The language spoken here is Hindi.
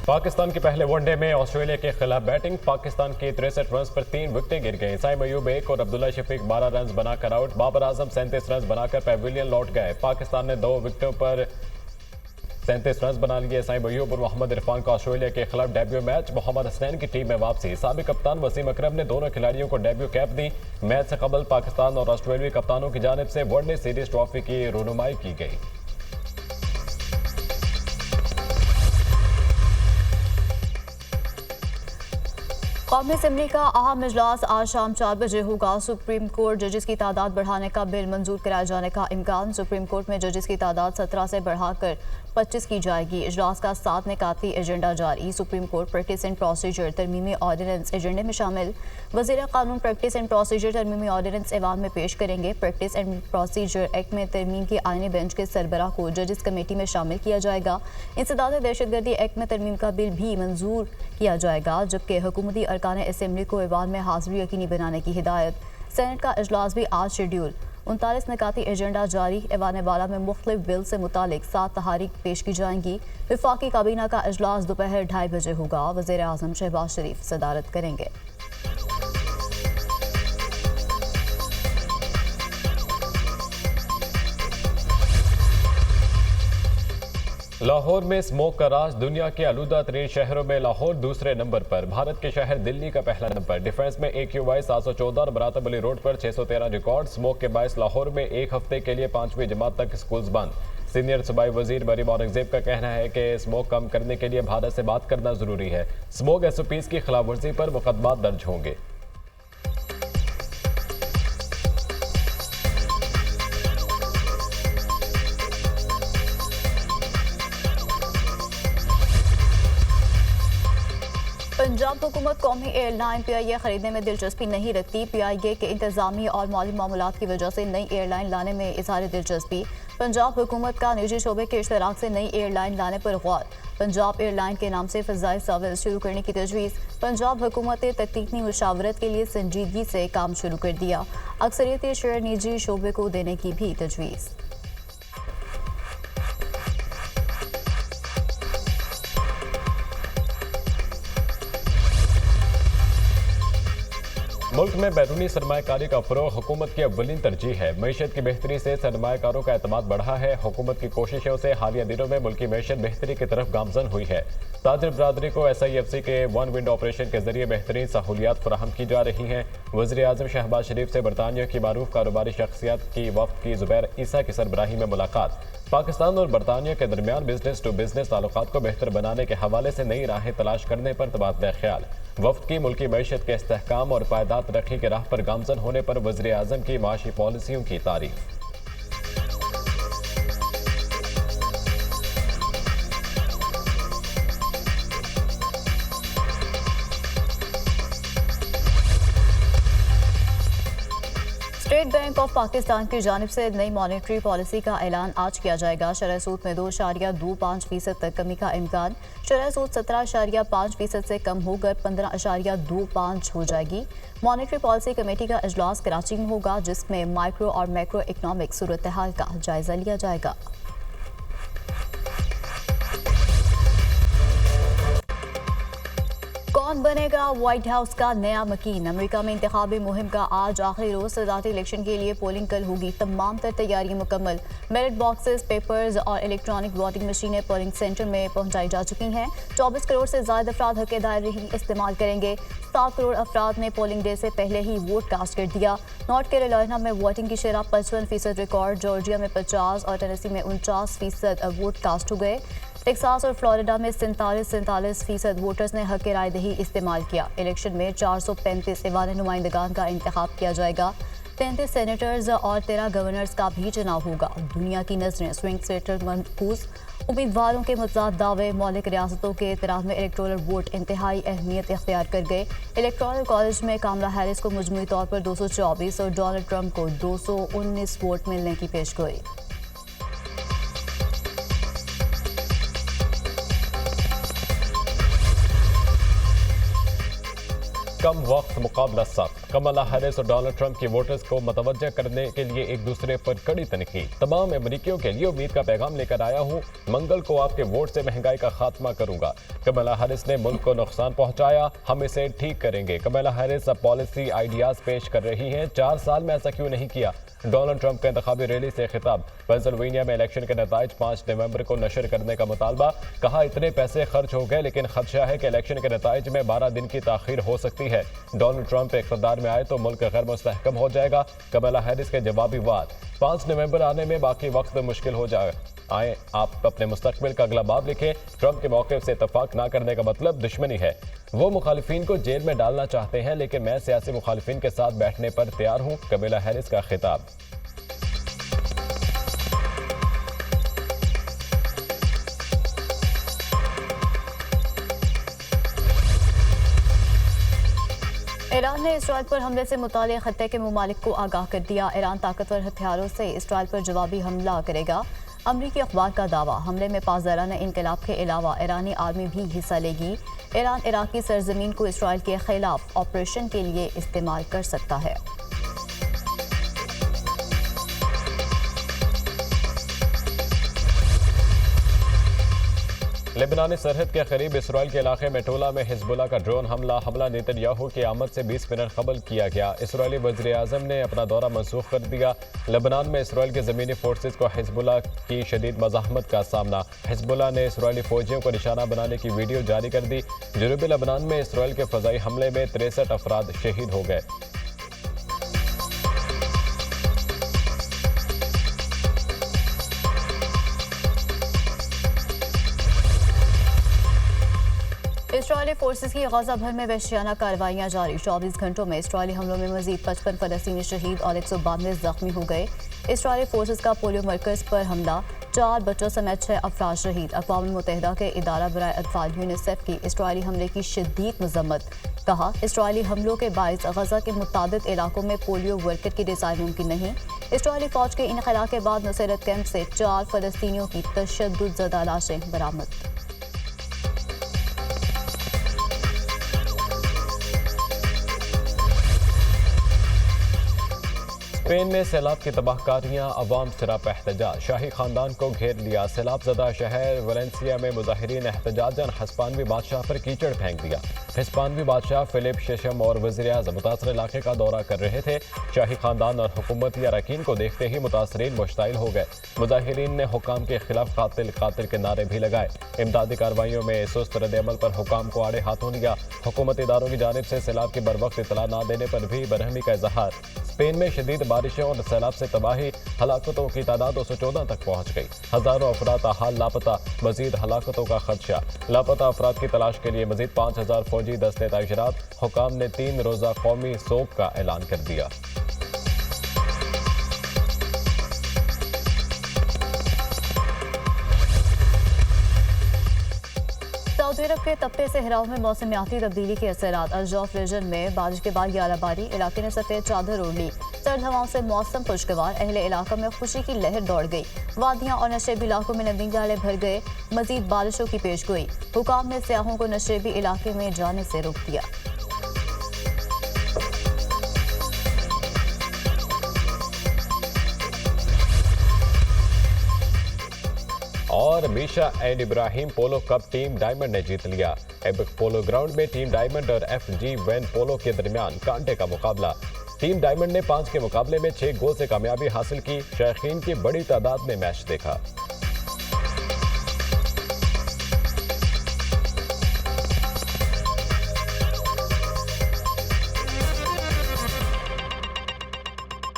पाकिस्तान के पहले वनडे में ऑस्ट्रेलिया के खिलाफ बैटिंग। पाकिस्तान के 63 रन पर 3 विकेटें गिर गई। साइम अयूब 1 और अब्दुल्ला शफीक 12 रन बनाकर आउट। बाबर आजम 37 रन बनाकर पैविलियन लौट गए। पाकिस्तान ने 2 विकेटों पर 37 रन बना लिए। साइम अयूब और मोहम्मद इरफान का ऑस्ट्रेलिया के खिलाफ डेब्यू मैच। मोहम्मद हसनैन की टीम में वापसी। साबिक कप्तान वसीम अकरम ने दोनों खिलाड़ियों को डेब्यू कैप दी। मैच से कबल पाकिस्तान और ऑस्ट्रेलियाई कप्तानों की जानिब से वनडे सीरीज ट्रॉफी की रुनुमाई की गई। कौमी असम्बली का अहम इजलास आज शाम 4 बजे होगा। सुप्रीम कोर्ट जजेस की तादाद बढ़ाने का बिल मंजूर कराए जाने का इम्कान। सुप्रीम कोर्ट में जजेस की तादाद 17 से बढ़ाकर 25 की जाएगी। इजलास का 7 निकाती एजेंडा जारी। Supreme Court practice and procedure तरमीमी ऑर्डिनेंस एजेंडे में शामिल। वज़ीर कानून प्रैक्टिस एंड प्रोसीजर तरमीमी ऑर्डिनेंस ऐवान में पेश करेंगे। प्रैक्टिस एंड प्रोसीजर एक्ट में तरमीम की आईनी बेंच के सरबराह को जजेस कमेटी में शामिल किया जाएगा। इंसदाद दहशतगर्दी एक्ट में तरमीम का बिल भी मंजूर किया जाएगा, जबकि हुकूमती अरकान असम्बली को ऐवान में हाजिरी यकीनी बनाने की हिदायत। सेनेट का इजलास भी आज शेड्यूल। 39 निकाती एजेंडा जारी। ऐवान बाला में मुख्तलिफ बिल से मुतालिक 7 तहारीक पेश की जाएंगी। विफाकी काबीना का इजलास दोपहर 2:30 बजे होगा। वज़ीर आज़म शहबाज शरीफ सदारत करेंगे। लाहौर में स्मोक का राज। दुनिया के आलूदा तरीन शहरों में लाहौर दूसरे नंबर पर। भारत के शहर दिल्ली का पहला नंबर। डिफेंस में AQI 714 और बरातब अली रोड पर 613 रिकॉर्ड। स्मोक के बायस लाहौर में एक हफ्ते के लिए 5वीं जमात तक स्कूल्स बंद। सीनियर सूबाई वजीर मरीम औरंगजेब का कहना है कि स्मोक कम करने के लिए भारत से बात करना जरूरी है। स्मोक SOPs की खिलाफ वर्जी पर मुकदमा दर्ज होंगे। पंजाब हुकूमत कौमी एयरलाइन PIA खरीदने में दिलचस्पी नहीं रखती। PIA के इंतजामी और माली मामलात की वजह से नई एयरलाइन लाने में इजहार दिलचस्पी। पंजाब हुकूमत का निजी शोबे के इश्तराक से नई एयरलाइन लाने पर गौर। पंजाब एयरलाइन के नाम से फ़ज़ाई सर्विस शुरू करने की तजवीज़। पंजाब हुकूमत ने तकनीकी मुशावरत के लिए संजीदगी से काम शुरू कर दिया। अक्सरियती शेयर निजी शोबे को देने की भी तजवीज़। मुल्क में बैरूनी सरमायाकारी का फ़रोग़ हुकूमत की अव्वलीन तरजीह है। मईशत की बेहतरी से सरमायाकारों का एतमाद बढ़ा है। हुकूमत की कोशिशों से हालिया दिनों में मुल्की मईशत बेहतरी की तरफ गामजन हुई है। ताजिर बरादरी को SIFC के वन विंड ऑपरेशन के जरिए बेहतरीन सहूलियात फराहम की जा रही हैं। वज़ीर आज़म शहबाज शरीफ से बरतानिया की मारूफ कारोबारी शख्सियत की वफ़द की ज़ुबैर ईसा की सरबराही में मुलाकात। पाकिस्तान और बरतानिया के दरमियान बिजनेस टू बिजनेस ताल्लुकात को बेहतर बनाने के हवाले से नई राहें तलाश करने पर तबादला ख्याल। वफ़द की मुल्की मईशत के इस्तेहकाम और पायदार तरक्की के राह पर गामजन होने पर वज़ीर आज़म की माशी पॉलिसियों की तारीफ। स्टेट बैंक ऑफ पाकिस्तान की जानिब से नई मॉनेटरी पॉलिसी का ऐलान आज किया जाएगा। शरह सूद में 2.25% तक कमी का इम्कान। शरह सूद 17.5% से कम होकर 15.25 हो जाएगी। मॉनेटरी पॉलिसी कमेटी का इजलास कराची में होगा, जिसमें माइक्रो और मैक्रो इकनॉमिक सूरत हाल का जायजा लिया जाएगा। कौन बनेगा व्हाइट हाउस का नया मकीन? अमेरिका में इंतखाबी मुहिम का आज आखिरी रोज। सदारती इलेक्शन के लिए पोलिंग कल होगी। तमाम तर तैयारियां मुकम्मल। बैलेट बॉक्सेस, पेपर्स और इलेक्ट्रॉनिक वोटिंग मशीनें पोलिंग सेंटर में पहुंचाई जा चुकी हैं। 24 करोड़ से ज्यादा अफराद हक दायरे ही इस्तेमाल करेंगे। 7 करोड़ अफराद ने पोलिंग डे से पहले ही वोट कास्ट कर दिया। नॉर्थ कैरोलिना में वोटिंग की शरह 55% रिकॉर्ड। जॉर्जिया में 50 और टेनेसी में 49% वोट कास्ट हो गए। टेक्सास और फ्लोरिडा में 47% वोटर्स ने हक राय दही इस्तेमाल किया। इलेक्शन में 435 ऐवान नुमाइंदगान का इंतखाब किया जाएगा। 33 सेनेटर्स और 13 गवर्नर्स का भी चुनाव होगा। दुनिया की नजरें स्विंग स्टेट पर मरकूज। उम्मीदवारों के मुतज़ाद दावे। मौलिक रियासतों के एतराज़ में इलेक्टोरल वोट इंतहाई अहमियत इख्तियार कर गए। इलेक्टोरल कॉलेज में कामला हैरिस को मजमूई तौर पर 224 और डोनाल्ड ट्रंप को 219 वोट मिलने की पेशगोई। कम वक्त मुकाबला सख्त। कमला हैरिस और डोनाल्ड ट्रंप की वोटर्स को मतवज्जा करने के लिए एक दूसरे पर कड़ी तनकीद। तमाम अमरीकियों के लिए उम्मीद का पैगाम लेकर आया हूँ, मंगल को आपके वोट से महंगाई का खात्मा करूंगा। कमला हैरिस ने मुल्क को नुकसान पहुंचाया, हम इसे ठीक करेंगे। कमला हैरिस अब पॉलिसी आइडियाज पेश कर रही हैं, 4 साल में ऐसा क्यों नहीं किया। डोनाल्ड ट्रंप का इंतखाबी रैली से खिताब। पेंसिल्वेनिया में इलेक्शन के नताइज 5 नवंबर को नशर करने का मुतालबा। कहा इतने पैसे खर्च हो गए, लेकिन खदशा है कि इलेक्शन के नताइज में 12 दिन की ताखीर हो सकती है। डोनाल्ड ट्रंप इक़्तिदार में आए तो मुल्क गैर मुस्तहकम हो जाएगा। कमला हैरिस के जवाबी वार। 5 नवंबर आने में बाकी वक्त मुश्किल हो जाए। आए आप अपने मुस्तकबिल का अगला बाब लिखें। ट्रंप के मौके से इत्तफाक ना करने का मतलब दुश्मनी है। वो मुखालिफिन को जेल में डालना चाहते हैं, लेकिन मैं सियासी मुखालिफिन के साथ बैठने पर तैयार हूँ। कमला हैरिस का खिताब। ईरान ने इसराइल पर हमले से मुताल्लिक़ खत्ते के ममालिक को आगाह कर दिया। ईरान ताकतवर हथियारों से इसराइल पर जवाबी हमला करेगा। अमरीकी अखबार का दावा, हमले में पासदाराना इनकलाब के अलावा ईरानी आर्मी भी हिस्सा लेगी। ईरान इराकी सरजमीन को इसराइल के खिलाफ ऑपरेशन के लिए इस्तेमाल कर सकता है। लेबनानी सरहद के करीब इसराइल के इलाके मेटोला में हिजबुल्लाह का ड्रोन हमला नेतन्याहू की आमद से 20 मिनट कबल किया गया। इसराइली वज़ीर-ए-आज़म ने अपना दौरा मनसूख कर दिया। लेबनान में इसराइल के ज़मीनी फोर्सेज को हिजबुल्लाह की शदीद मज़ाहमत का सामना। हिजबुल्लाह ने इसराइली फौजियों को निशाना बनाने की वीडियो जारी कर दी। जनूबी लेबनान में इसराइल के फ़ज़ाई हमले में 63 अफराद शहीद हो गए। इसराइली फोर्सेस की गजा भर में वहशियाना कार्रवाइयां जारी। 24 घंटों में इसराइली हमलों में मजीद 55 फलस्तीनी शहीद और 192 जख्मी हो गए। इसराइली फोर्सेस का पोलियो मरकज पर हमला, 4 बच्चों समेत 6 अफराद शहीद। अक़वाम मुत्तहिदा के इदारा बराए अतफाल यूनिसेफ की इसराइली हमले की शदीद मजम्मत। कहा, इसराइली हमलों के बाइस गजा के मुताबिक इलाकों में पोलियो वर्कर की रिसाई मुमकिन नहीं। इसराइली फौज के इनखला के बाद नुसैरत कैंप से 4 फलस्तीनियों की तशद्दुद ज़दा लाशें बरामद। स्पेन में सैलाब की तबाहकारियां, अवाम सिराप एहतजाज। शाही खानदान को घेर लिया। सैलाब ज़दा शहर वलेंसिया में मुजाहिरीन एहतजाजन हिस्पानवी बादशाह पर कीचड़ फेंक दिया। हिस्पानवी बादशाह फिलिप शेशम और वज़ीर-ए-आज़म मुतासर इलाके का दौरा कर रहे थे। शाही खानदान और हुकूमती अरकान को देखते ही मुतासरीन मुश्ताइल हो गए। मुजाहिरीन ने हुकाम के खिलाफ कातिल कातिल के नारे भी लगाए। इमदादी कार्रवाइयों में सुस्त रद्द-ए-अमल पर हुकाम को आड़े हाथों लिया। हुकूमती इदारों की जानिब से सैलाब की बरवक्त इतला न देने पर भी बरहमी का इजहार। स्पेन में शदीद बारिशों और सैलाब से तबाही, हलाकतों की तादाद 214 तक पहुंच गई। हजारों अफराद ताहाल लापता, मजीद हलाकतों का खदशा। लापता अफराद की तलाश के लिए मजीद 5000 फौजी दस्ते तैनात। हुकाम ने 3 रोजा कौमी सोग का ऐलान कर दिया। सऊदी अरब के तपते सहराव में मौसमियाती तब्दीली के असरात। अल्जौफ रीजन में बारिश के बाद यालाबारी, इलाके ने सफेद चादर ओढ़ ली। सर्द हवाओं से मौसम खुशगवार, अहले इलाका में खुशी की लहर दौड़ गई। वादियां और नशेबी इलाकों में नदी नाले भर गए। मजीद बारिशों की पेशगोई। हुकाम ने सयाहों को नशेबी इलाके में जाने से रोक दिया। और Misha and Ibrahim polo cup team diamond ने जीत लिया। एबिक पोलो ग्राउंड में टीम डायमंड और FG वैन पोलो के दरमियान कांटे का मुकाबला। टीम डायमंड ने 5 के मुकाबले में 6 गोल से कामयाबी हासिल की। शौकीन की बड़ी तादाद ने मैच देखा।